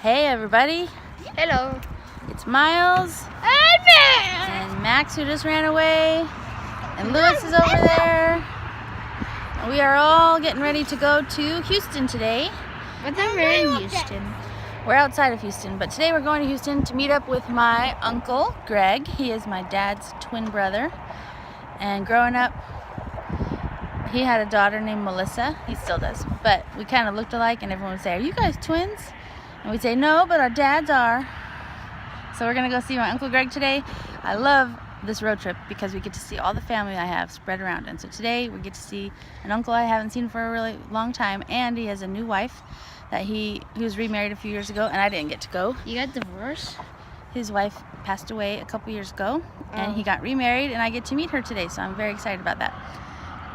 Hey everybody. Hello. It's Miles and Max, who just ran away, and Lewis is over there. And we are all getting ready to go to Houston today. But then we're in Houston. We're outside of Houston, but today we're going to Houston to meet up with my uncle, Greg. He is my dad's twin brother. And growing up, he had a daughter named Melissa. He still does. But we kind of looked alike, and everyone would say, "Are you guys twins?" And we'd say, "No, but our dads are." So we're going to go see my Uncle Greg today. I love this road trip because we get to see all the family I have spread around. And so today we get to see an uncle I haven't seen for a really long time. And he has a new wife that he was remarried a few years ago, and I didn't get to go. You got divorced? His wife passed away a couple years ago, and he got remarried, and I get to meet her today. So I'm very excited about that.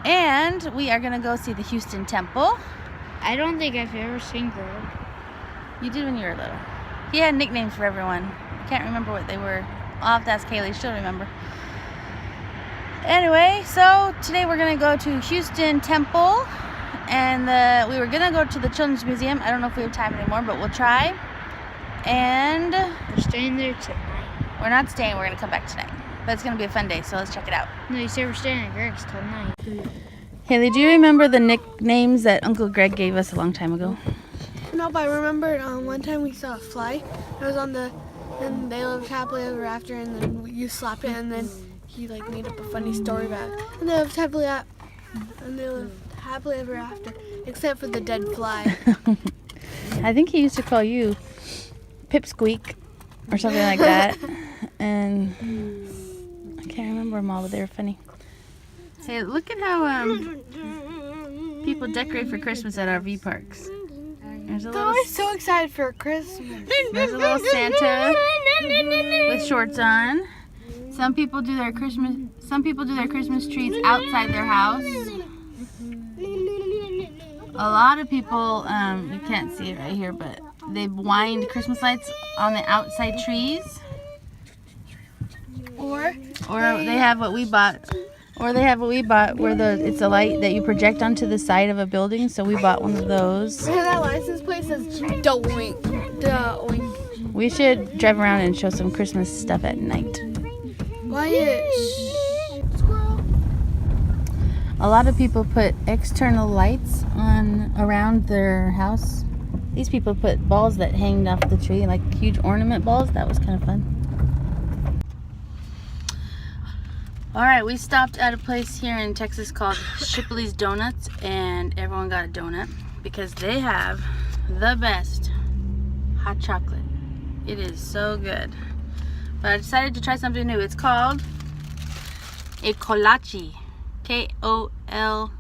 And we are going to go see the Houston Temple. I don't think I've ever seen Greg. You did when you were little. He had nicknames for everyone. I can't remember what they were. I'll have to ask Haleigh. She'll remember. Anyway, so today we're going to go to Houston Temple. And we were going to go to the Children's Museum. I don't know if we have time anymore, but we'll try. And we're staying there tonight. We're not staying. We're going to come back tonight. But it's going to be a fun day, so let's check it out. No, you said we're staying at Greg's tonight. Haleigh, do you remember the nicknames that Uncle Greg gave us a long time ago? No, but I remember one time we saw a fly. It was on and they lived happily ever after, and then you slap it, and then he made up a funny story about it. And they lived happily ever after, except for the dead fly. I think he used to call you Pipsqueak or something like that. And I can't remember them all, but they were funny. Hey, look at how people decorate for Christmas at RV parks. They're always so excited for Christmas. There's a little Santa with shorts on. Some people do their Christmas trees outside their house. A lot of people, you can't see it right here, but they wind Christmas lights on the outside trees. Or they have what we bought. Where it's a light that you project onto the side of a building. So we bought one of those. And that license plate says Doink. We should drive around and show some Christmas stuff at night. Wyatt. A lot of people put external lights around their house. These people put balls that hanged off the tree, like huge ornament balls. That was kind of fun. Alright, we stopped at a place here in Texas called Shipley's Donuts, and everyone got a donut because they have the best hot chocolate. It is so good. But I decided to try something new. It's called a kolache. K-O-L-A-C-H-E.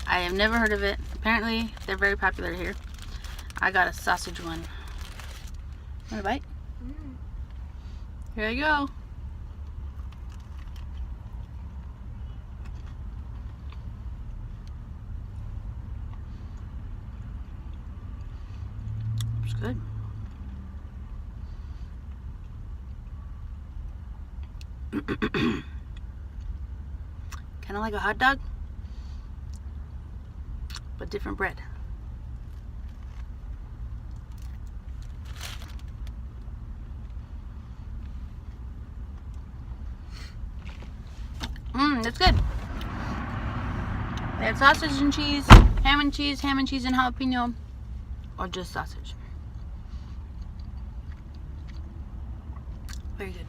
I have never heard of it. Apparently, they're very popular here. I got a sausage one. Want a bite? Here I go. It's good. Kind of like a hot dog, but different bread. That's good. They have sausage and cheese, ham and cheese and jalapeno, or just sausage. Very good.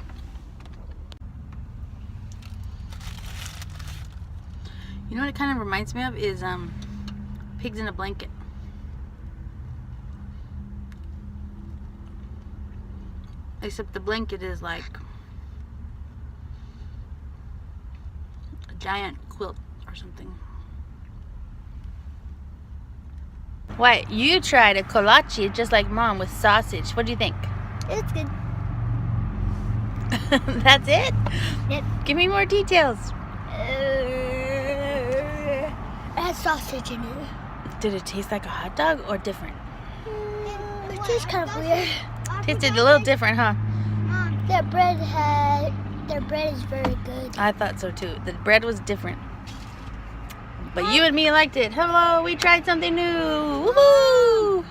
You know what it kind of reminds me of is Pigs in a Blanket. Except the blanket is like a giant quilt or something. What? You tried a kolache just like Mom with sausage. What do you think? It's good. That's it? Yep. Give me more details. It has sausage in it. Did it taste like a hot dog or different? It tastes kind of weird. Tasted a little different, huh? Their bread is very good. I thought so too. The bread was different. But you and me liked it. Hello, we tried something new. Woohoo!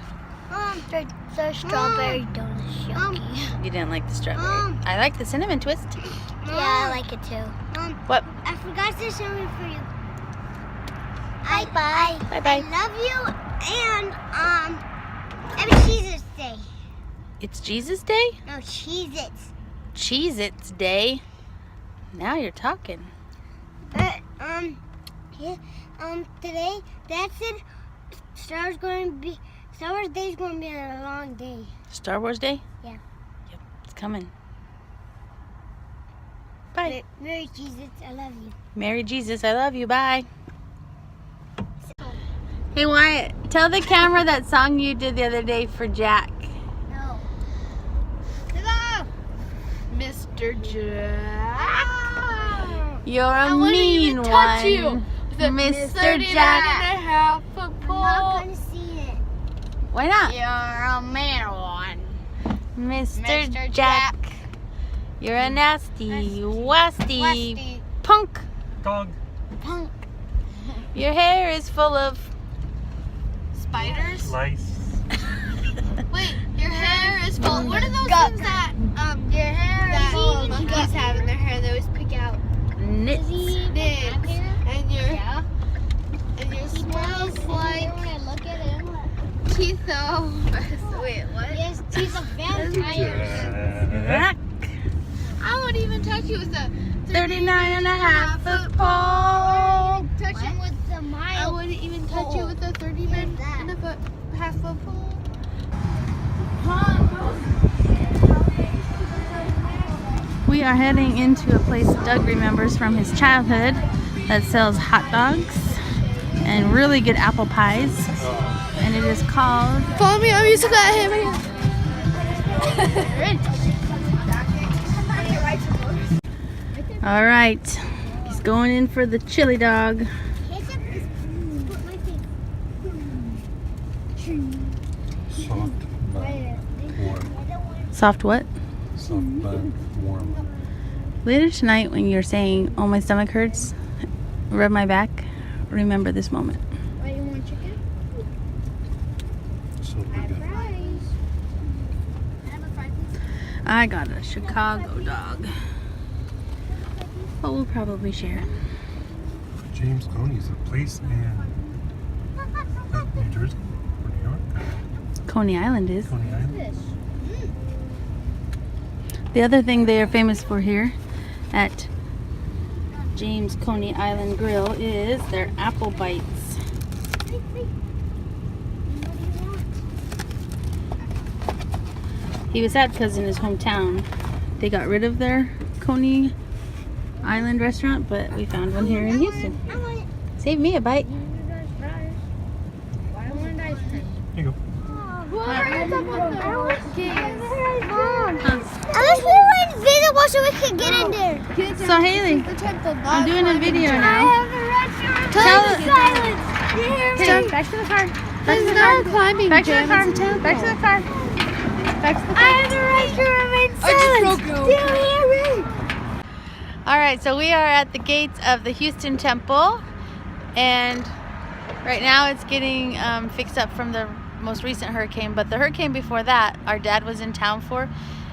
The strawberry donut's yucky. You didn't like the strawberry. I like the cinnamon twist. Yeah, I like it too. What? I forgot to say something for you. Bye. Bye-bye. I love you, and it's Jesus Day. It's Jesus Day? No, Cheez-Its. Cheez-Its Day. Now you're talking. But today Dad said Star Wars Day is going to be a long day. Star Wars Day? Yeah. Yep, it's coming. Bye. Merry Jesus, I love you. Merry Jesus, I love you. Bye. Hey Wyatt, tell the camera that song you did the other day for Jack. No. Mr. Jack. You're a mean one. Mr. Jack. I'm not going to see it. Why not? You're a mean one. Mr. Jack. You're a nasty, wasty punk. Dog. Punk. Your hair is full of... Spiders? Lice. Wait, your hair is full. What are those things that Your hair that is full of monkeys have in their hair? They always pick out nits. nits. And your smells like when I look at him. teeth of... Wait, what? Yes, he's a vampire. Jack. I won't even touch you with a 39.5-foot pole. touch him with The I mile. wouldn't even touch you with a 39.5-foot pole. We are heading into a place Doug remembers from his childhood that sells hot dogs and really good apple pies. And it is called... Follow me, I'm using that hammer. All right, he's going in for the chili dog. Soft but warm. Soft what? Soft but warm. Later tonight when you're saying, oh, my stomach hurts, rub my back, remember this moment. Why you want chicken? So good. I got a Chicago dog. But we'll probably share. James Coney is a place in New Jersey or New York. Coney Island is. Coney Island. The other thing they are famous for here at James Coney Island Grill is their apple bites. He was sad because in his hometown they got rid of their Coney Island restaurant, but we found one here in Houston. Save me a bite. Here you go. I wish we were invisible so we could get in there. So Haleigh, I'm doing a video now. Tell Tell- silence. Okay, back to the car. Back to the car. climbing Back to the car. Back to the car. Back to the I car. have the right to remain I just silent. broke Do you hear me? All right, so we are at the gates of the Houston Temple, and right now it's getting fixed up from the most recent hurricane, but the hurricane before that, our dad was in town for,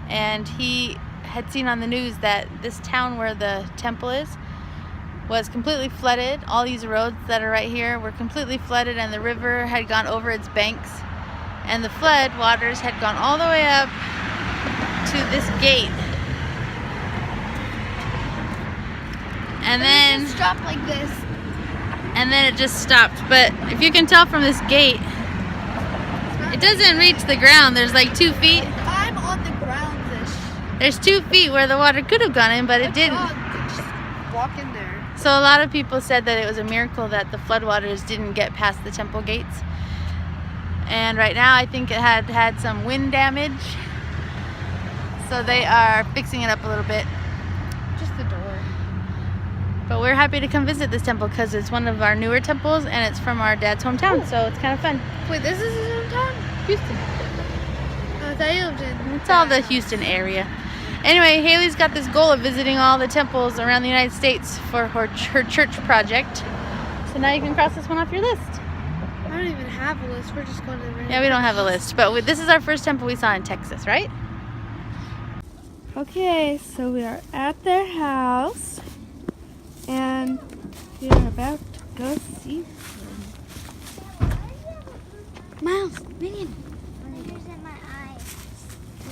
and he had seen on the news that this town where the temple is was completely flooded. All these roads that are right here were completely flooded, and the river had gone over its banks, and the flood waters had gone all the way up to this gate. And then Just drop like this. it just stopped. But if you can tell from this gate, it doesn't reach the ground. There's like 2 feet. I'm on the ground-ish. There's 2 feet where the water could have gone in, but it didn't. Dog could just walk in there. So a lot of people said that it was a miracle that the floodwaters didn't get past the temple gates. And right now I think it had some wind damage. So they are fixing it up a little bit. Just the door. But we're happy to come visit this temple because it's one of our newer temples and it's from our dad's hometown. So it's kind of fun. Wait, this is his hometown? Houston. Oh, I thought you lived in... It's all the Houston area. Anyway, Haley's got this goal of visiting all the temples around the United States for her church project. So now you can cross this one off your list. I don't even have a list. We're just going to the Yeah, we don't have a list, but this is our first temple we saw in Texas, right? Okay, so we are at their house, and we are about to go see them. Miles, Minion.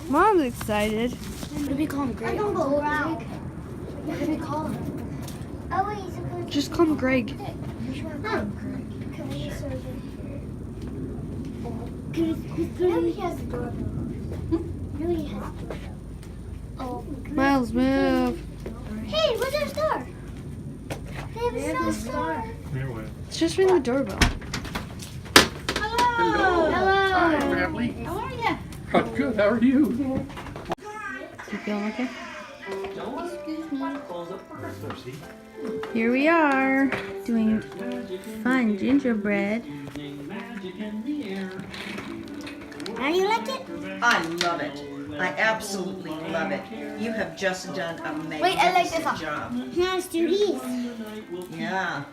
Mom's excited. What do we call him, Greg? What do we call him? Oh, wait, he's supposed to... Just call him Greg. Maybe he has the doorbell. Maybe he has the doorbell. Oh, Miles, move. hey, where's our star? They have a star. There what? Let's just ring the doorbell. Hello. Hi, family. How are you? I'm good. How are you? You feeling okay? Excuse me. Here we are, doing fun gingerbread. How do you like it? I love it. I absolutely love it. You have just done a magnificent Wait, I like this one. job. Now let's do these. Yeah.